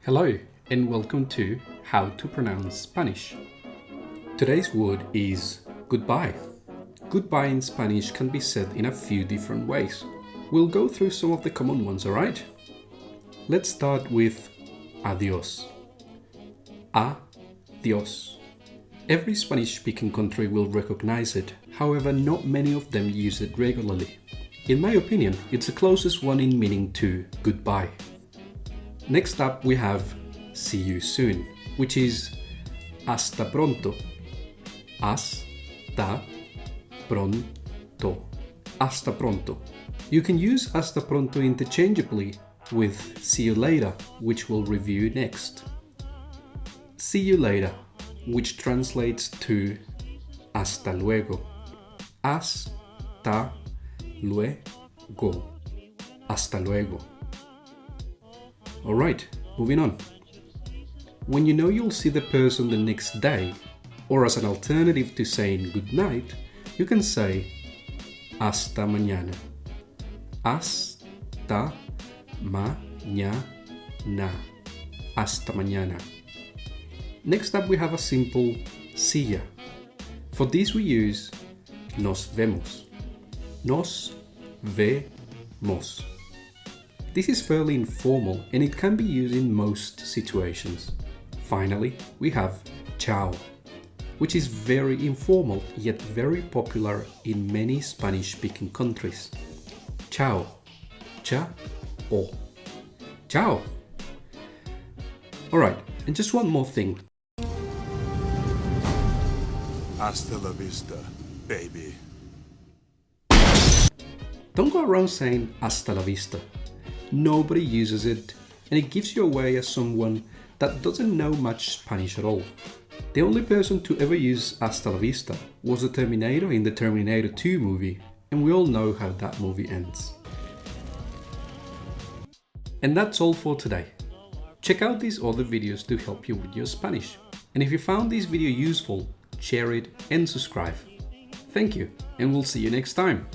Hello and welcome to How to Pronounce Spanish. Today's word is goodbye. Goodbye in Spanish can be said in a few different ways. We'll go through some of the common ones, alright? Let's start with adios. Adios. Every Spanish-speaking country will recognize it, however not many of them use it regularly. In my opinion, it's the closest one in meaning to goodbye. Next up we have see you soon, which is hasta pronto. Hasta pronto. Hasta pronto. You can use hasta pronto interchangeably with see you later, which we'll review next. See you later, which translates to hasta luego. Hasta luego. Hasta luego. Alright, moving on. When you know you'll see the person the next day, or as an alternative to saying good night, you can say hasta mañana. Hasta mañana. Hasta mañana. Next up we have a simple see ya. For this we use nos vemos. Nos vemos. This is fairly informal and it can be used in most situations. Finally, we have ciao, which is very informal yet very popular in many Spanish-speaking countries. Ciao. Ciao. Ciao. Alright, and just one more thing. Hasta la vista, baby. Don't go around saying hasta la vista. Nobody uses it, and it gives you away as someone that doesn't know much Spanish at all. The only person to ever use hasta la vista was the Terminator in the Terminator 2 movie, and we all know how that movie ends. And that's all for today. Check out these other videos to help you with your Spanish. And if you found this video useful, share it and subscribe. Thank you, and we'll see you next time.